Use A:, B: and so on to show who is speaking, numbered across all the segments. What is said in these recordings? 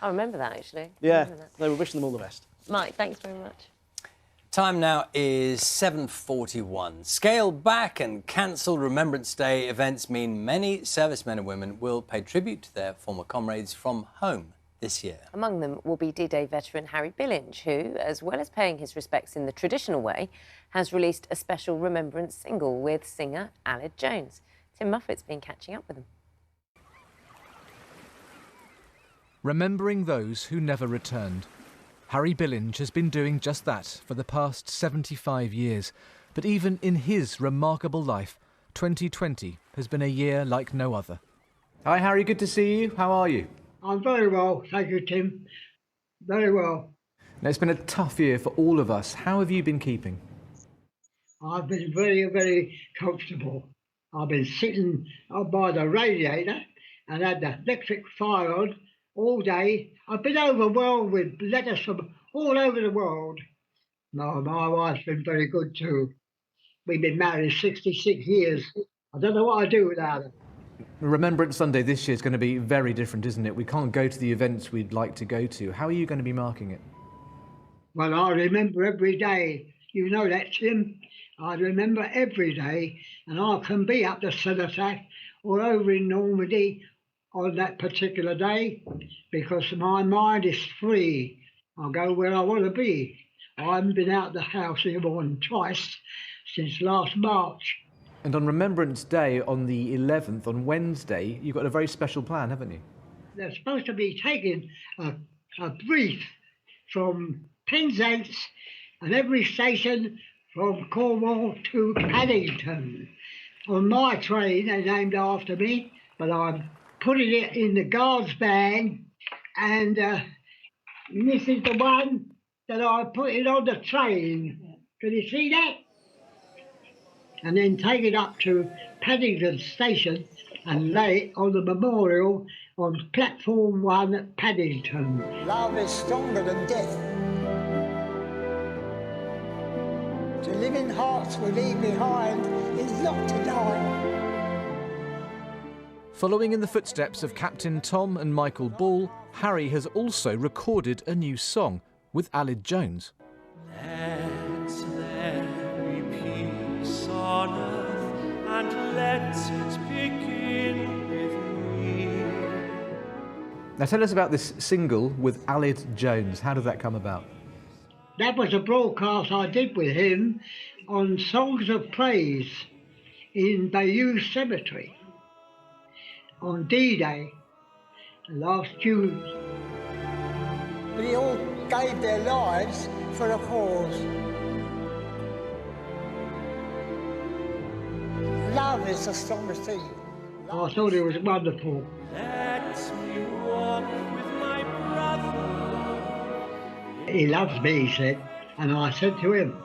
A: I remember that, actually.
B: Yeah, they were wishing them all the best.
A: Mike, thanks very much.
C: Time now is 7:41. Scaled back and cancelled Remembrance Day events mean many servicemen and women will pay tribute to their former comrades from home this year.
A: Among them will be D-Day veteran Harry Billinge, who, as well as paying his respects in the traditional way, has released a special remembrance single with singer Aled Jones. Tim Muffet's been catching up with him.
D: Remembering those who never returned. Harry Billinge has been doing just that for the past 75 years. But even in his remarkable life, 2020 has been a year like no other.
E: Hi Harry, good to see you. How are you?
F: I'm very well, thank you, Tim. Very well.
E: Now, it's been a tough year for all of us. How have you been keeping?
F: I've been very, very comfortable. I've been sitting by the radiator and had the electric fire on all day. I've been overwhelmed with letters from all over the world. No, my wife's been very good too. We've been married 66 years. I don't know what I'd do without her.
E: Remembrance Sunday this year is going to be very different, isn't it? We can't go to the events we'd like to go to. How are you going to be marking it?
F: Well, I remember every day. You know that, Tim. I remember every day, and I can be up the Cenotaph or over in Normandy on that particular day because my mind is free. I go where I want to be. I haven't been out the house here more than twice since last March.
E: And on Remembrance Day, on the 11th, on Wednesday, you've got a very special plan, haven't you?
F: They're supposed to be taking a brief from Penzance and every station from Cornwall to Paddington. On my train, they named after me, but I'm putting it in the guard's van, and this is the one that I put it on the train. Can you see that? And then take it up to Paddington Station and lay it on the memorial on platform 1 at Paddington.
G: Love is stronger than death. To live in hearts we leave behind is not to die.
D: Following in the footsteps of Captain Tom and Michael Ball, Harry has also recorded a new song with Aled Jones.
H: On earth, and let it begin with me.
E: Now tell us about this single with Aled Jones. How did that come about?
F: That was a broadcast I did with him on Songs of Praise in Bayeux Cemetery on D-Day last June.
G: They all gave their lives for a cause. Love is the strongest thing.
F: I thought it was wonderful.
H: Let me walk with my brother.
F: He loves me, he said, and I said to him,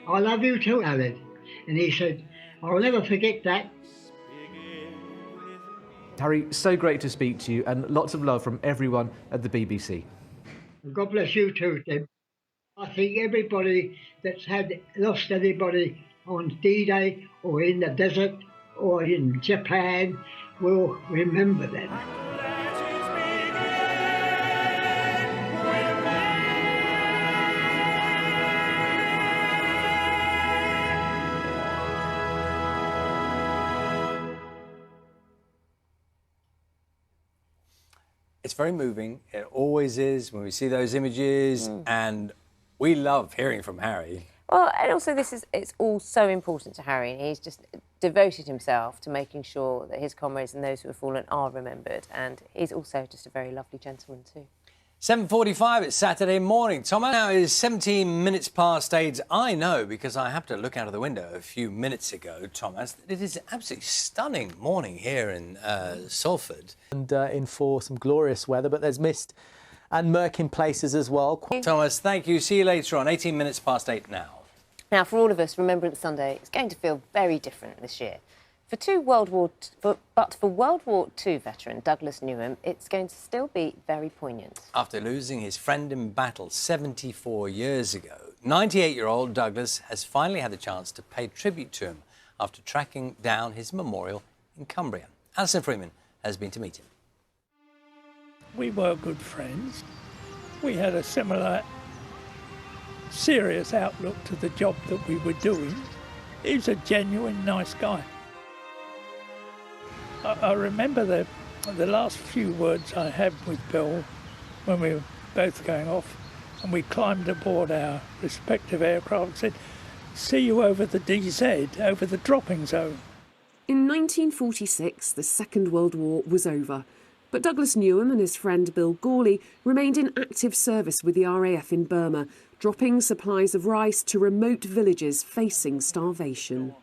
F: I love you too, Aled. And he said, I'll never forget that.
E: Harry, so great to speak to you, and lots of love from everyone at the BBC.
F: God bless you too, Tim. I think everybody that's lost anybody on D-Day or in the desert or in Japan will remember them.
C: It's very moving. It always is when we see those images, and we love hearing from Harry.
A: Well, and also it's all so important to Harry. He's just devoted himself to making sure that his comrades and those who have fallen are remembered. And he's also just a very lovely gentleman too.
C: 7:45, it's Saturday morning. Tom, now is 17 minutes past 8. I know because I happened to look out of the window a few minutes ago, Thomas. It is an absolutely stunning morning here in Salford.
B: And in for some glorious weather, but there's mist and murk in places as well.
C: Thomas, thank you. See you later on. 18 minutes past 8 now.
A: Now, for all of us, Remembrance Sunday is going to feel very different this year. For World War II veteran Douglas Newham, it's going to still be very poignant.
C: After losing his friend in battle 74 years ago, 98-year-old Douglas has finally had the chance to pay tribute to him after tracking down his memorial in Cumbria. Alison Freeman has been to meet him.
I: We were good friends. We had a similar serious outlook to the job that we were doing. He was a genuine nice guy. I remember the last few words I had with Bill when we were both going off, and we climbed aboard our respective aircraft and said, "See you over the DZ, over the dropping zone."
J: In 1946, the Second World War was over, but Douglas Newham and his friend Bill Gawley remained in active service with the RAF in Burma, dropping supplies of rice to remote villages facing starvation.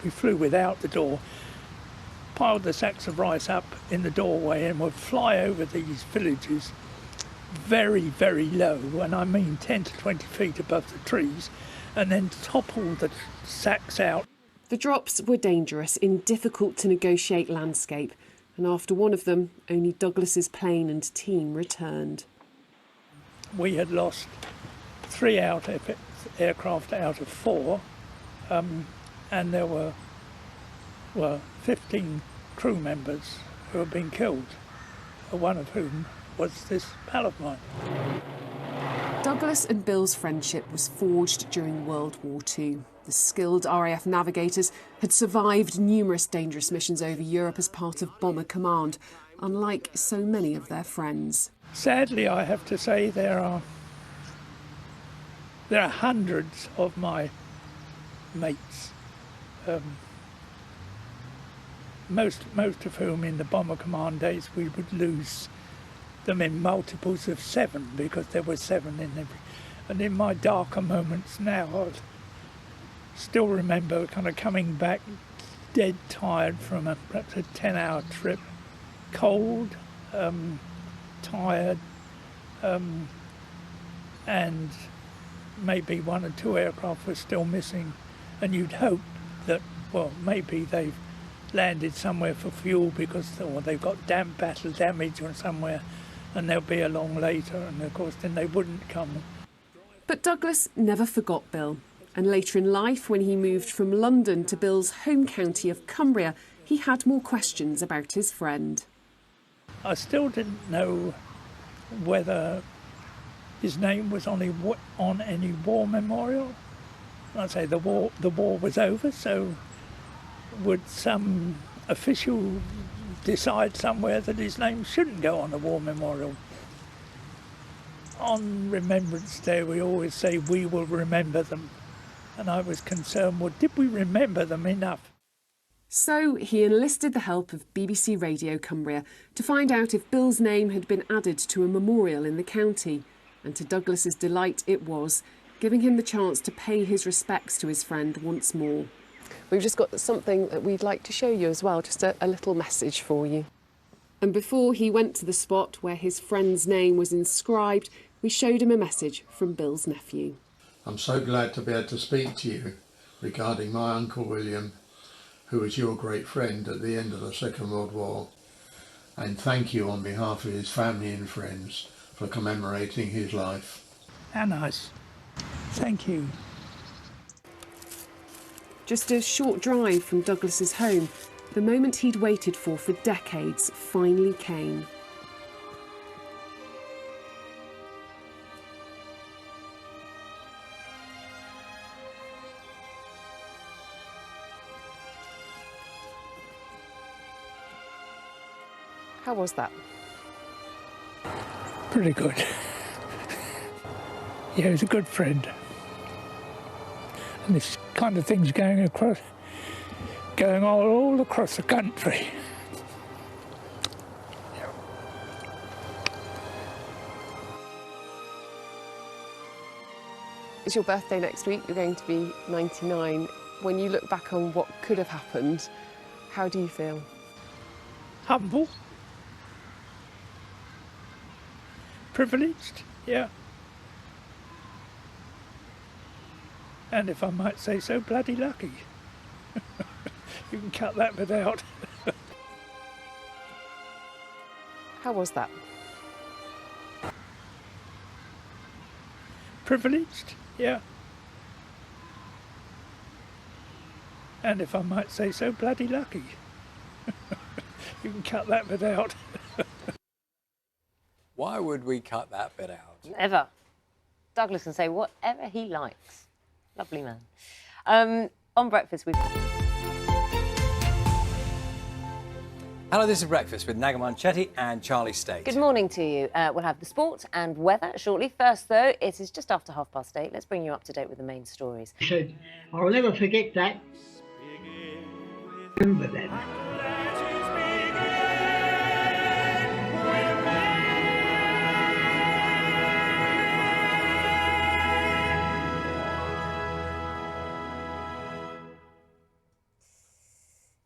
I: We flew without the door, piled the sacks of rice up in the doorway, and would fly over these villages very, very low, and I mean 10 to 20 feet above the trees, and then topple the sacks out.
J: The drops were dangerous in difficult to negotiate landscape, and after one of them, only Douglas's plane and team returned.
I: We had lost 3 aircraft out of 4, and there were 15 crew members who had been killed, one of whom was this pal of mine.
J: Douglas and Bill's friendship was forged during World War II. The skilled RAF navigators had survived numerous dangerous missions over Europe as part of Bomber Command, unlike so many of their friends.
I: Sadly, I have to say there are hundreds of my mates, most of whom in the Bomber Command days we would lose them in multiples of 7, because there were 7 in every. And in my darker moments now, I still remember kind of coming back dead tired from perhaps a 10-hour trip, cold, tired, and maybe 1 or 2 aircraft were still missing, and you'd hope that, well, maybe they've landed somewhere for fuel or they've got battle damage or somewhere, and they'll be along later, and of course then they wouldn't come.
J: But Douglas never forgot Bill, and later in life, when he moved from London to Bill's home county of Cumbria, he had more questions about his friend.
I: I still didn't know whether his name was on any war memorial. I'd say the war was over, so would some official decide somewhere that his name shouldn't go on a war memorial? On Remembrance Day we always say we will remember them, and I was concerned, well, did we remember them enough?
J: So he enlisted the help of BBC Radio Cumbria to find out if Bill's name had been added to a memorial in the county, and to Douglas's delight it was, giving him the chance to pay his respects to his friend once more. We've just got something that we'd like to show you as well, just a little message for you. And before he went to the spot where his friend's name was inscribed, we showed him a message from Bill's nephew.
K: I'm so glad to be able to speak to you regarding my Uncle William, who was your great friend at the end of the Second World War, and thank you on behalf of his family and friends for commemorating his life.
I: How nice. Thank you.
J: Just a short drive from Douglas's home, the moment he'd waited for decades finally came. How was that?
I: Pretty good. Yeah, he was a good friend. And this kind of thing's going all across the country.
J: It's your birthday next week, you're going to be 99. When you look back on what could have happened, how do you feel?
I: Humble. Privileged, yeah. And if I might say so, bloody lucky. You can cut that bit out.
J: How was that?
I: Privileged, yeah. And if I might say so, bloody lucky. You can cut that bit out.
C: Why would we cut that bit out?
A: Never. Douglas can say whatever he likes. Lovely man. On Breakfast, we've...
C: Hello, this is Breakfast with Nagamon Chetty and Charlie State.
A: Good morning to you. We'll have the sport and weather shortly. First, though, it is just after 8:30. Let's bring you up to date with the main stories.
F: He said, I'll never forget that. Remember that.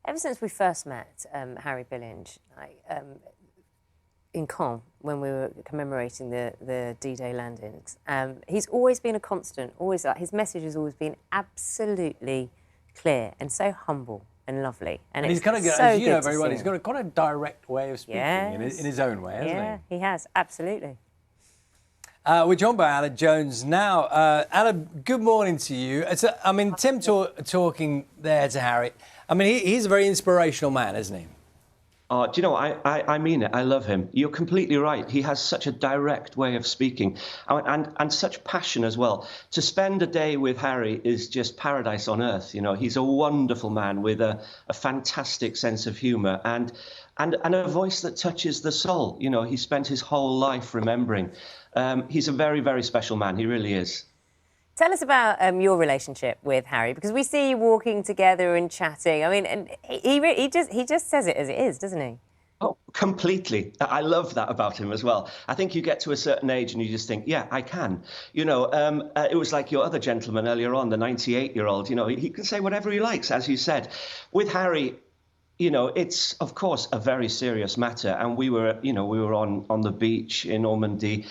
A: Ever since we first met Harry Billinge in Caen, when we were commemorating the D-Day landings, he's always been a constant, always. His message has always been absolutely clear and so humble and lovely. And
C: he's
A: it's
C: kind of,
A: so
C: as you
A: good
C: know
A: to
C: very well,
A: see
C: he's
A: him.
C: got quite a direct way of speaking in his own way, hasn't
A: Yeah, he has, absolutely.
C: We're joined by Aled Jones now. Aled, good morning to you. I mean, Tim talking there to Harry. I mean, he's a very inspirational man, isn't he?
L: Oh, do you know, I mean it. I love him. You're completely right. He has such a direct way of speaking and such passion as well. To spend a day with Harry is just paradise on earth. You know, he's a wonderful man with a fantastic sense of humour and a voice that touches the soul. You know, he spent his whole life remembering. He's a very, very special man. He really is.
A: Tell us about your relationship with Harry, because we see you walking together and chatting. I mean, and he just says it as it is, doesn't he?
L: Oh, completely. I love that about him as well. I think you get to a certain age and you just think, yeah, I can. You know, it was like your other gentleman earlier on, the 98-year-old. You know, he can say whatever he likes, as you said. With Harry, you know, it's, of course, a very serious matter. And we were on the beach in Normandy,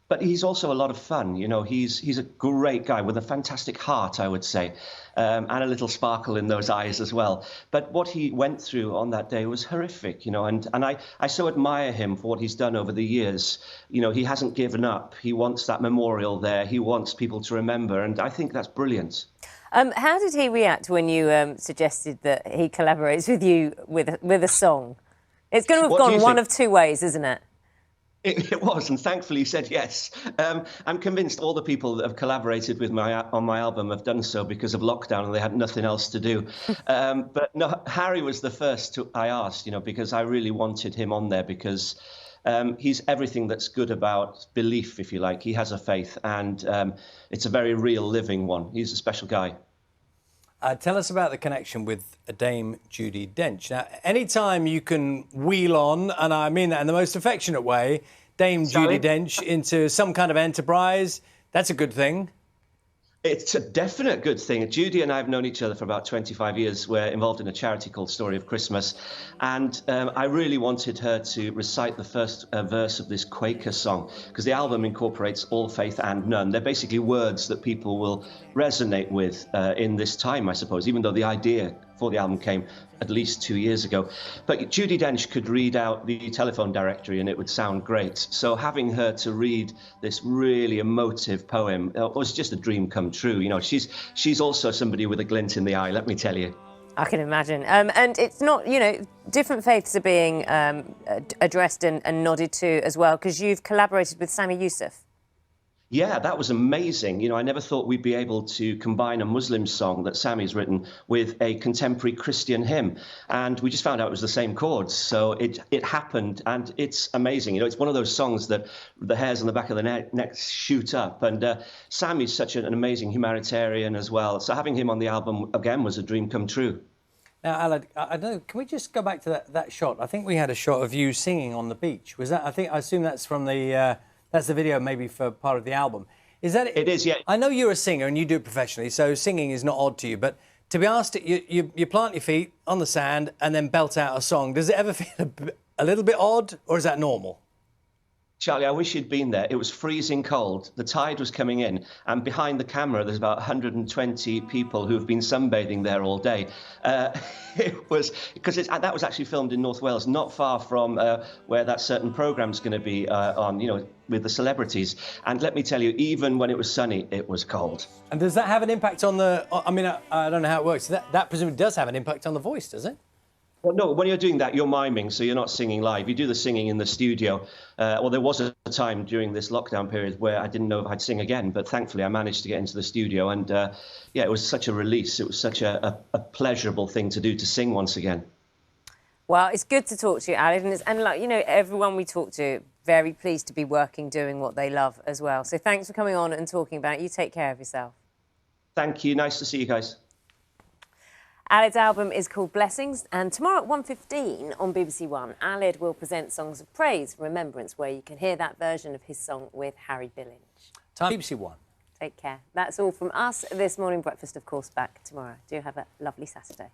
L: but he's also a lot of fun. You know, he's a great guy with a fantastic heart, I would say, and a little sparkle in those eyes as well. But what he went through on that day was horrific, you know, and I so admire him for what he's done over the years. You know, he hasn't given up. He wants that memorial there. He wants people to remember, and I think that's brilliant.
A: How did he react when you suggested that he collaborates with you with a song? It's going to have gone one of two ways, isn't it?
L: It was, and thankfully he said yes. I'm convinced all the people that have collaborated with on my album have done so because of lockdown and they had nothing else to do. But no, Harry was the first I asked, you know, because I really wanted him on there because he's everything that's good about belief, if you like. He has a faith, and it's a very real living one. He's a special guy.
C: Tell us about the connection with Dame Judi Dench. Now, anytime you can wheel on, and I mean that in the most affectionate way, Dame Judi Dench into some kind of enterprise, that's a good thing.
L: It's a definite good thing. Judy and I have known each other for about 25 years. We're involved in a charity called Story of Christmas. And I really wanted her to recite the first verse of this Quaker song, because the album incorporates all faith and none. They're basically words that people will resonate with in this time, I suppose, even though the idea for the album came at least 2 years ago. But Judi Dench could read out the telephone directory and it would sound great. So having her to read this really emotive poem was just a dream come true. You know, she's also somebody with a glint in the eye, let me tell you.
A: I can imagine. And it's not, you know, different faiths are being addressed and nodded to as well, because you've collaborated with Sami Yusuf.
L: Yeah, that was amazing. You know, I never thought we'd be able to combine a Muslim song that Sami's written with a contemporary Christian hymn. And we just found out it was the same chords. So it happened, and it's amazing. You know, it's one of those songs that the hairs on the back of the neck shoot up. And Sami's such an amazing humanitarian as well. So having him on the album, again, was a dream come true.
C: Now, Aled, I don't know, can we just go back to that shot? I think we had a shot of you singing on the beach. Was that, I assume that's from the... That's the video maybe for part of the album. Is that it?
L: It is, yeah.
C: I know you're a singer and you do it professionally, so singing is not odd to you, but to be asked, you plant your feet on the sand and then belt out a song. Does it ever feel a little bit odd, or is that normal?
L: Charlie, I wish you'd been there. It was freezing cold. The tide was coming in, and behind the camera, there's about 120 people who have been sunbathing there all day. It was because that was actually filmed in North Wales, not far from where that certain program's going to be on, you know, with the celebrities. And let me tell you, even when it was sunny, it was cold.
C: And does that have an impact on the? I mean, I don't know how it works. That presumably does have an impact on the voice, does it?
L: Well, no, when you're doing that, you're miming, so you're not singing live. You do the singing in the studio. Well, there was a time during this lockdown period where I didn't know if I'd sing again, but thankfully I managed to get into the studio. And yeah, it was such a release. It was such a pleasurable thing to do, to sing once again.
A: Well, it's good to talk to you, Aled, and like, you know, everyone we talk to, very pleased to be working, doing what they love as well. So thanks for coming on and talking about it. You take care of yourself.
L: Thank you. Nice to see you guys.
A: Aled's album is called Blessings, and tomorrow at 1:15 on BBC One, Aled will present Songs of Praise, Remembrance, where you can hear that version of his song with Harry Billings.
C: Time BBC One.
A: Take care. That's all from us this morning. Breakfast, of course, back tomorrow. Do have a lovely Saturday.